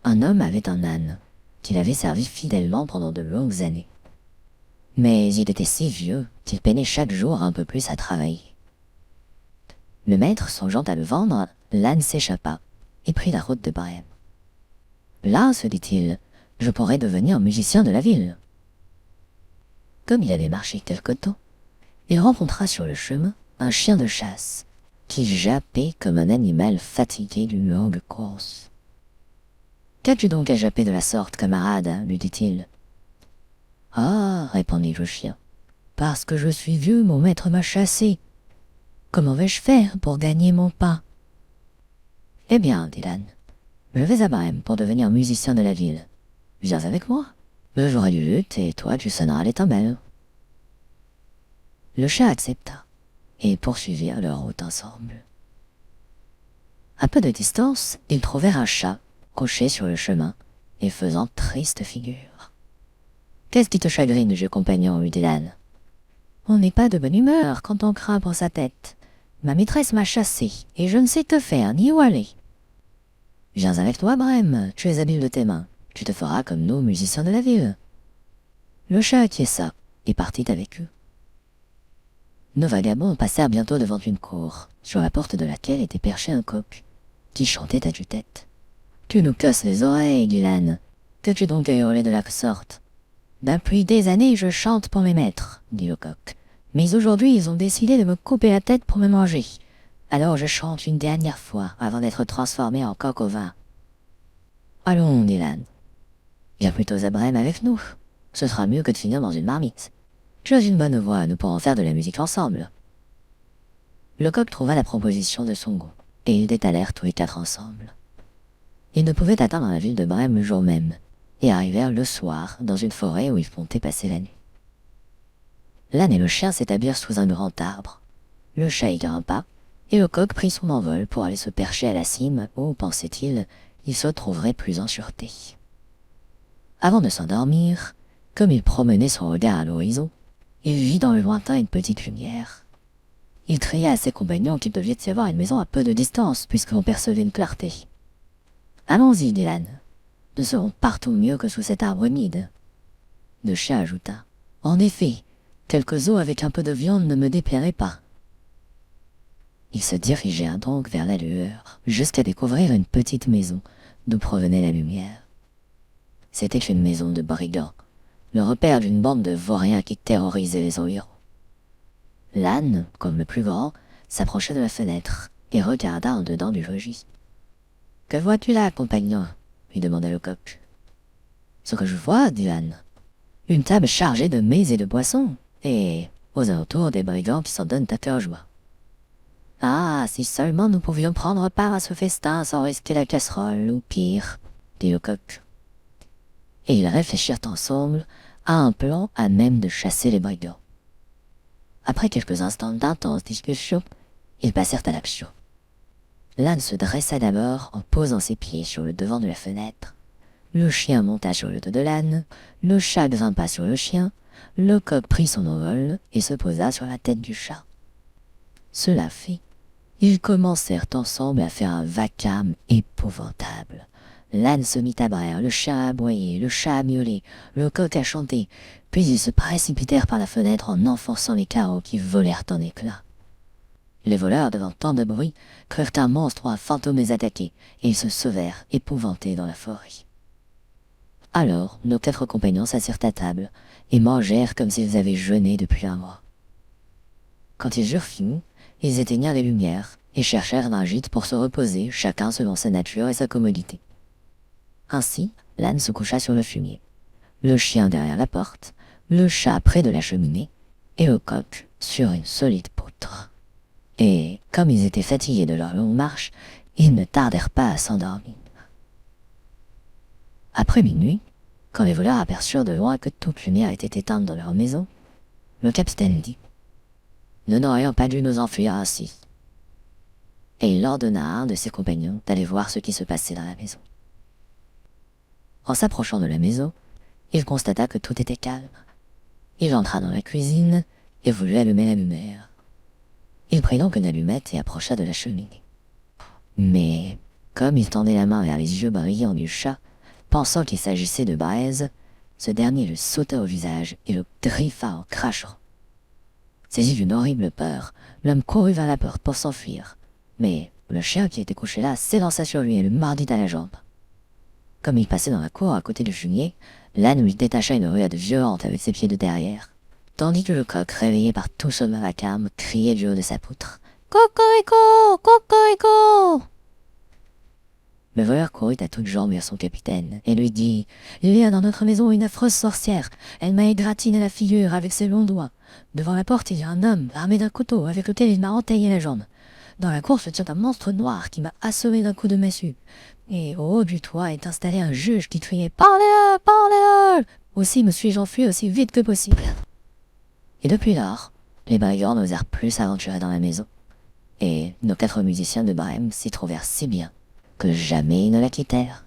Un homme avait un âne, qu'il avait servi fidèlement pendant de longues années. Mais il était si vieux qu'il peinait chaque jour un peu plus à travailler. Le maître, songeant à le vendre, l'âne s'échappa et prit la route de Brême. Là, se dit-il, je pourrais devenir musicien de la ville. Comme il avait marché quelque temps, il rencontra sur le chemin un chien de chasse qui jappait comme un animal fatigué d'une longue course. « Qu'as-tu donc à japper de la sorte, camarade ?» lui dit-il. « Ah, répondit le chien, parce que je suis vieux, mon maître m'a chassé. Comment vais-je faire pour gagner mon pain ?»« Eh bien, dit l'âne, je vais à Brême pour devenir musicien de la ville. Viens avec moi. Je jouerai du luth et toi tu sonneras les timbales. » Le chat accepta et poursuivirent leur route ensemble. À peu de distance, ils trouvèrent un chat couché sur le chemin et faisant triste figure. « Qu'est-ce qui te chagrine, vieux compagnon ?» lui dit l'âne. « On n'est pas de bonne humeur quand on craint pour sa tête. Ma maîtresse m'a chassé et je ne sais que faire ni où aller. »« Viens avec toi, Brême, tu es habile de tes mains. Tu te feras comme nous, musiciens de la ville. » Le chat acquiesça et partit avec eux. Nos vagabonds passèrent bientôt devant une cour, sur la porte de laquelle était perché un coq, qui chantait à tue-tête. « Tu nous casses les oreilles, dit l'âne. Qu'as-tu donc à hurler de la sorte ?»« Depuis des années, je chante pour mes maîtres, dit le coq. Mais aujourd'hui, ils ont décidé de me couper la tête pour me manger. Alors je chante une dernière fois, avant d'être transformé en coq au vin. »« Allons, dit l'âne. Viens plutôt à Brême avec nous. Ce sera mieux que de finir dans une marmite. Tu as une bonne voix, nous pourrons faire de la musique ensemble. » Le coq trouva la proposition de son goût, et ils détalèrent tous les quatre ensemble. Ils ne pouvaient atteindre la ville de Brême le jour même, et arrivèrent le soir dans une forêt où ils comptaient passer la nuit. L'âne et le chien s'établirent sous un grand arbre. Le chat y grimpa, et le coq prit son envol pour aller se percher à la cime où, pensait-il, il se trouverait plus en sûreté. Avant de s'endormir, comme il promenait son regard à l'horizon, il vit dans le lointain une petite lumière. Il cria à ses compagnons qu'il devait y avoir une maison à peu de distance, puisqu'on percevait une clarté. « Allons-y, dit l'âne. Nous serons partout mieux que sous cet arbre humide. » Le chat ajouta. « En effet, quelques os avec un peu de viande ne me déplairaient pas. » Ils se dirigèrent donc vers la lueur, jusqu'à découvrir une petite maison d'où provenait la lumière. C'était une maison de brigands, le repère d'une bande de vauriens qui terrorisaient les environs. L'âne, comme le plus grand, s'approcha de la fenêtre et regarda en dedans du logis. « Que vois-tu là, compagnon ?» lui demanda le coq. « Ce que je vois, dit l'âne, une table chargée de mets et de boissons, et aux alentours des brigands qui s'en donnent à cœur joie. »« Ah, si seulement nous pouvions prendre part à ce festin sans risquer la casserole, ou pire, » dit le coq. Et ils réfléchirent ensemble à un plan à même de chasser les brigands. Après quelques instants d'intense discussion, ils passèrent à l'action. L'âne se dressa d'abord en posant ses pieds sur le devant de la fenêtre. Le chien monta sur le dos de l'âne, le chat grimpa sur le chien, le coq prit son envol et se posa sur la tête du chat. Cela fait, ils commencèrent ensemble à faire un vacarme épouvantable. L'âne se mit à braire, le chien à aboyer, le chat à miauler, le coq à chanter, puis ils se précipitèrent par la fenêtre en enfonçant les carreaux qui volèrent en éclats. Les voleurs, devant tant de bruit, crurent un monstre ou un fantôme les attaquer, et ils se sauvèrent, épouvantés, dans la forêt. Alors, nos 4 compagnons s'assirent à table, et mangèrent comme s'ils avaient jeûné depuis un mois. Quand ils eurent fini, ils éteignirent les lumières, et cherchèrent un gîte pour se reposer, chacun selon sa nature et sa commodité. Ainsi, l'âne se coucha sur le fumier, le chien derrière la porte, le chat près de la cheminée, et le coq sur une solide poutre. Et, comme ils étaient fatigués de leur longue marche, ils ne tardèrent pas à s'endormir. Après minuit, quand les voleurs aperçurent de loin que toute lumière était éteinte dans leur maison, le capitaine dit « Nous n'aurions pas dû nous enfuir ainsi. » Et il ordonna à un de ses compagnons d'aller voir ce qui se passait dans la maison. En s'approchant de la maison, il constata que tout était calme. Il entra dans la cuisine et voulut allumer la lumière. Il prit donc une allumette et approcha de la cheminée. Mais, comme il tendait la main vers les yeux brillants du chat, Pensant qu'il s'agissait de Braise, ce dernier le sauta au visage et le griffa en crachant. Saisi d'une horrible peur, l'homme courut vers la porte pour s'enfuir. Mais le chien qui était couché là s'élança sur lui et le mordit à la jambe. Comme il passait dans la cour à côté du fumier, l'âne lui détacha une ruade violente avec ses pieds de derrière, tandis que le coq, réveillé par tout ce vacarme, criait du haut de sa poutre. « Cocorico! Cocorico !» Le voleur courut à toutes jambes vers son capitaine et lui dit « Il y a dans notre maison une affreuse sorcière. Elle m'a égratigné la figure avec ses longs doigts. Devant la porte, il y a un homme armé d'un couteau avec lequel il m'a entaillé la jambe. Dans la cour se tient un monstre noir qui m'a assommé d'un coup de massue. Et au haut du toit est installé un juge qui criait « Parlez-le! Parlez-le !» Aussi me suis-je enfui aussi vite que possible. Et depuis lors, les brigands n'osèrent plus s'aventurer dans la maison. Et nos 4 musiciens de Brême s'y trouvèrent si bien que jamais ils ne la quittèrent.